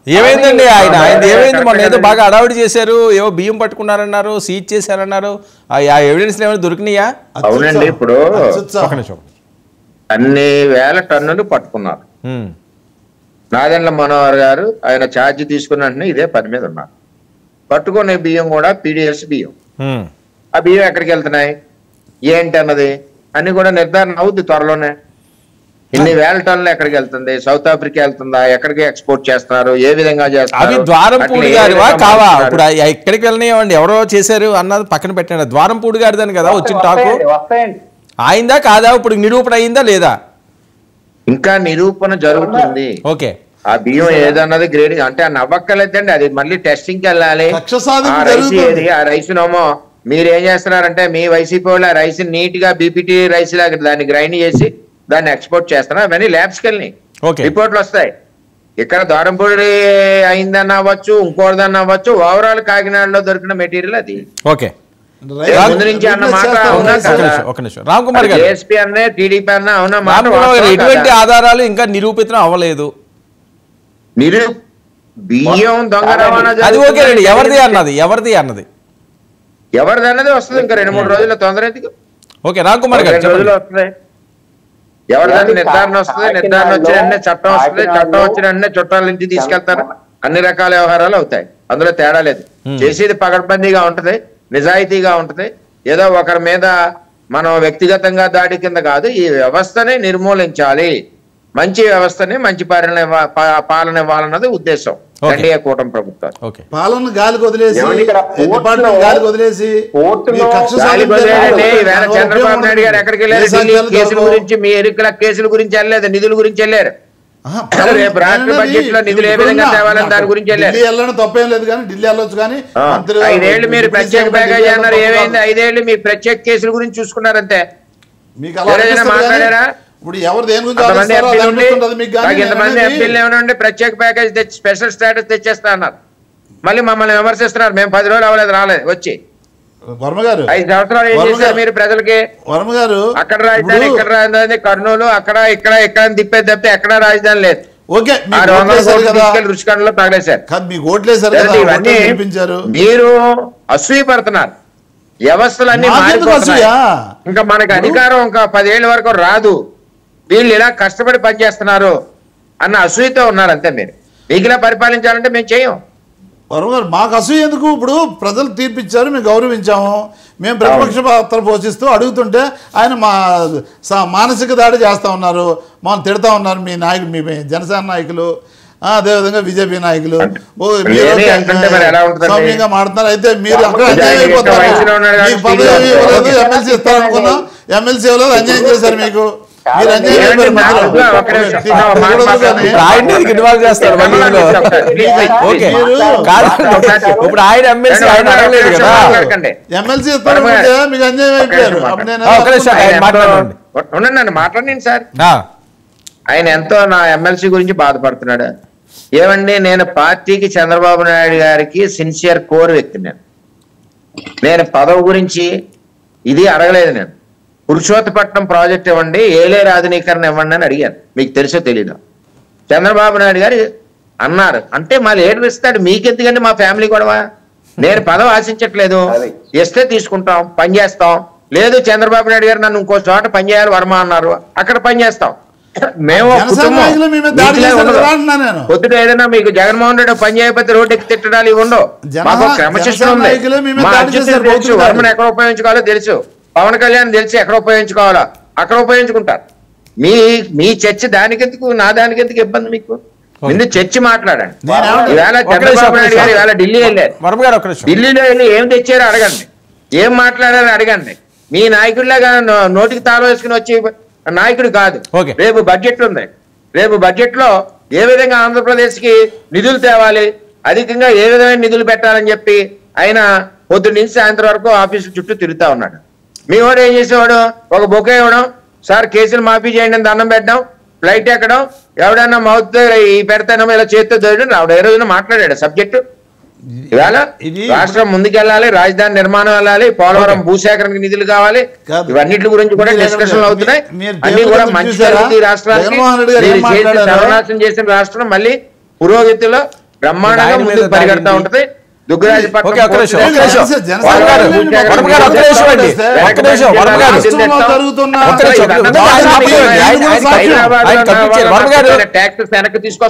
ఏమైందండి ఆయన ఏమైంది? మొన్న ఏదో బాగా అడావిడి చేశారు, ఏవో బియ్యం పట్టుకున్నారన్నారు, సీజ్ చేశారన్నారు. ఆ ఎవిడెన్స్ ఏమైనా దొరికినాయా? అవునండి, ఇప్పుడు అన్ని వేల టన్నులు పట్టుకున్నారు. నాదెండ్ల మనోహర్ గారు ఆయన ఛార్జ్ తీసుకున్న ఇదే పని మీద ఉన్నారు. పట్టుకునే బియ్యం కూడా పీడిఎస్ బియ్యం. ఆ బియ్యం ఎక్కడికి వెళ్తున్నాయి ఏంటి అన్నది అన్ని కూడా నిర్ధారణ అవుద్ది త్వరలోనే. ఇన్ని వేల టన్నులు ఎక్కడికి వెళ్తుంది, సౌత్ ఆఫ్రికా వెళ్తుందా, ఎక్కడికి ఎక్స్పోర్ట్ చేస్తున్నారు, ఏ విధంగా చేస్తారు? అవి ద్వారంపూడి గారివా కావా? ఇప్పుడు ఎక్కడికి వెళ్ళినాయండి? ఎవరో చేశారు అన్నది పక్కన పెట్టండి. ద్వారంపూడి గారిదని కదా వచ్చిన టాకు. అయిందా కాదా? ఇప్పుడు నిరూపణ అయిందా లేదా? ఇంకా నిరూపణ జరుగుతుంది. ఓకే, ఆ బియ్యం ఏదన్నది గ్రేడ్ అంటే నవ్వక్కలేదండి, అది మళ్ళీ టెస్టింగ్ కి వెళ్ళాలి. ఆ రైస్ ఏది, ఆ రైస్ నోమో మీరు ఏం చేస్తున్నారంటే మీ వైసీపీ వాళ్ళు ఆ రైస్ నీట్ గా బీపీటీ రైస్ లాగా దాన్ని గ్రైండ్ చేసి దాన్ని ఎక్స్పోర్ట్ చేస్తున్నారు. అవన్నీ ల్యాబ్స్కి వెళ్ళి రిపోర్ట్లు వస్తాయి. ఇక్కడ ద్వారంపూడి అయిందని అవ్వచ్చు, ఇంకోటిదన్న అవ్వచ్చు. ఓవరాల్ కాకినాడలో దొరికిన మెటీరియల్ అది. ఓకే, ముందు నుంచి అన్న మాట అవునా కదా? రామ్ కుమార్ గారు, ఏఎస్పీ అన్నే టీడీపీ అన్న అవునా మాట? ఎటువంటి ఆధారాలు ఇంకా నిరూపితం అవ్వలేదు. బియ్యం దొంగ రవాణా అది ఓకే అండి. ఎవరిది అన్నది వస్తుంది. ఇంకా 2-3 రోజుల్లో తొందర ఎందుకు? ఓకే, రామ్ కుమార్ గారు, 2 రోజుల్లో వస్తుంది. ఎవరిదాన్ని నిర్ధారణ వస్తుంది. నిర్ధారణ వచ్చిన వెంటనే చట్టం వస్తుంది. చట్టం వచ్చిన వెంటనే చుట్టాల నుంచి తీసుకెళ్తారు. అన్ని రకాల వ్యవహారాలు అవుతాయి. అందులో తేడా లేదు. చేసేది పకడ్బందీగా ఉంటది, నిజాయితీగా ఉంటది. ఏదో ఒకరి మీద మనం వ్యక్తిగతంగా దాడి కింద కాదు. ఈ వ్యవస్థని నిర్మూలించాలి, మంచి వ్యవస్థని మంచి పాలన ఇవ్వాలన్నది ఉద్దేశం ఎన్డీఏ కూటమి ప్రభుత్వం. పాలన గాలికి వదిలేసి చంద్రబాబు నాయుడు గారు ఎక్కడికి వెళ్ళారు? కేసుల గురించి, మీ ఎన్నికల కేసుల గురించి వెళ్ళలేదు, నిధుల గురించి వెళ్ళారు. రేపు రాష్ట్ర బడ్జెట్ లో నిధులు ఏ విధంగా తేవాలని దాని గురించి వెళ్ళారు. తప్పేం లేదు కానీ ఢిల్లీ వెళ్ళొచ్చు. కానీ 5 ఏళ్ళు మీరు ప్రత్యేక ప్యాకేజీ అన్నారు, ఏమైంది? 5 ఏళ్ళు మీ ప్రత్యేక కేసుల గురించి చూసుకున్నారంతే. మీకు మాట్లాడారా? ఇప్పుడు ఎవరు దేని గురించి ఇంతమంది ఎంపీలు ఏమన్నా ప్రత్యేక ప్యాకేజ్ తెచ్చి స్పెషల్ స్టేటస్ తెచ్చేస్తా అన్నారు. మళ్ళీ మమ్మల్ని విమర్శిస్తున్నారు. మేము 10 రోజులు అవ్వలేదు, రాలేదు. వచ్చి వర్మ గారు 5 సంవత్సరాలు ఏం చేశారు మీరు ప్రజలకి? వర్మ గారు అక్కడ రాజధాని, ఇక్కడ రాజధాని, కర్నూలు, అక్కడ ఇక్కడ ఎక్కడ తిప్పేది తప్పితే ఎక్కడ రాజధాని లేదు. ఓకే, రుచికండలో తగలేశారు. మీరు అసూయ పడుతున్నారు. వ్యవస్థలన్నీ మారిపోతున్నాయి. ఇంకా మనకు అధికారం ఇంకా 10 ఏళ్ల వరకు రాదు. వీళ్ళు ఇలా కష్టపడి పనిచేస్తున్నారు అన్న అసూయతో ఉన్నారు అంతే. మీకు ఇలా పరిపాలించాలంటే మేము చేయం. మాకు అసూయ ఎందుకు? ఇప్పుడు ప్రజలు తీర్పిచ్చారు, మేము గౌరవించాము. మేము ప్రతిపక్ష పాత్ర పోషిస్తూ అడుగుతుంటే ఆయన మానసిక దాడి చేస్తూ ఉన్నారు, మమ్మల్ని తిడతా ఉన్నారు. మీ నాయకులు, మీ జనసేన నాయకులు, అదేవిధంగా బీజేపీ నాయకులు సౌమ్యంగా మాట్లాడుతున్నారు. అయితే మీరు అక్కడ అన్యాయం అయిపోతారు. మీకు పదవి ఇవ్వలేదు, ఎమ్మెల్సీ ఇస్తారనుకున్నాం, ఎమ్మెల్సీ ఇవ్వలేదు, అన్యాయం చేశారు మీకు. మీరు అన్యాయం ఎమ్మెల్సీ ఇస్తారనుకుంటే మీకు అన్యాయం అయిపోయారు. మాట్లాడండి సార్. ఆయన ఎంతో నా ఎమ్మెల్సీ గురించి బాధపడుతున్నాడు. ఏమండి, నేను పార్టీకి చంద్రబాబు నాయుడు గారికి సిన్సియర్ కోర్ వ్యక్తి. నేను పదవి గురించి ఇది అడగలేదు. నేను పురుషోత్తపట్నం ప్రాజెక్ట్ ఇవ్వండి, ఏలేరు ఆధునీకరణ ఇవ్వండి అని అడిగాను. మీకు తెలుసో తెలీదు. చంద్రబాబు నాయుడు గారు అన్నారు. అంటే మళ్ళీ ఏడుస్తాడు, మీకెందుకంటే మా ఫ్యామిలీ గొడవ. నేను పదవి ఆశించట్లేదు, ఇస్తే తీసుకుంటాం, పని చేస్తాం. లేదు చంద్రబాబు నాయుడు గారు నన్ను ఇంకో చోట పనిచేయాలి వర్మ అన్నారు, అక్కడ పనిచేస్తాం. మేము పొద్దుట ఏదైనా మీకు జగన్మోహన్ రెడ్డి పని చేయకపోతే రోడ్డు ఎక్కి తిట్టడాలు ఇవి ఉండవు. మాకు క్రమశిక్షణ ఉంది. మా అధ్యక్షుడు తెలుసు వర్మను ఎక్కడ ఉపయోగించుకోవాలో తెలుసు, పవన్ కళ్యాణ్ తెలిసి ఎక్కడ ఉపయోగించుకోవాలో అక్కడ ఉపయోగించుకుంటారు. మీ చర్చ దానికెందుకు, నా దానికెందుకు ఇబ్బంది మీకు? ముందు చర్చి మాట్లాడండి. ఈవేళ చంద్రబాబు నాయుడు గారు ఈవేళ ఢిల్లీ వెళ్ళారు. ఢిల్లీలో వెళ్ళి ఏం తెచ్చారో అడగండి, ఏం మాట్లాడారో అడగండి. మీ నాయకుడిలాగా నోటికి తాళం వేసుకుని వచ్చి నాయకుడు కాదు. రేపు బడ్జెట్ ఉంది. రేపు బడ్జెట్ లో ఏ విధంగా ఆంధ్రప్రదేశ్ కి నిధులు తేవాలి, అధికంగా ఏ విధమైన నిధులు పెట్టాలని చెప్పి ఆయన పొద్దున్న నుంచి సాయంత్రం వరకు ఆఫీసు చుట్టూ తిరుగుతా ఉన్నాడు. మీ వాడు ఏం చేసేవాడు? ఒక బొకే ఇవ్వడం, సార్ కేసులు మాఫీ చేయండి అని దండం పెట్టడం, ఫ్లైట్ ఎక్కడం, ఎవడన్నా మౌత్ ఈ పెడతానో ఇలా చేతితో దొరకడం. ఆవిడ ఏ రోజున మాట్లాడాడు సబ్జెక్టు. ఇవాళ రాష్ట్రం ముందుకెళ్ళాలి, రాజధాని నిర్మాణం వెళ్ళాలి, పోలవరం భూసేకరణకు నిధులు కావాలి, ఇవన్నిటి గురించి కూడా డిస్కషన్లు అవుతున్నాయి. అన్ని కూడా మంచి జరుగుతుంది. రాష్ట్రానికి సర్వనాశనం చేసిన రాష్ట్రం మళ్ళీ పురోగతిలో బ్రహ్మాండంగా ఆయన మీద ముందుకు పరిగెడతా దాడి ఉంటది. దుగ్గరాజు ఓకే, ఒక్క నిమిషం, ఒక్క నిమిషం. వర్మ గారు, వర్మ గారు, ఒక్క నిమిషం అండి. ఒక్క నిమిషం, వర్మ గారు. జరుగుతున్న ఒక్క నిమిషం. ఆయన కంప్లీట్ చేయాలి. వర్మ గారు ట్యాక్స్ వెనక్కి తీసుకొస్తారు.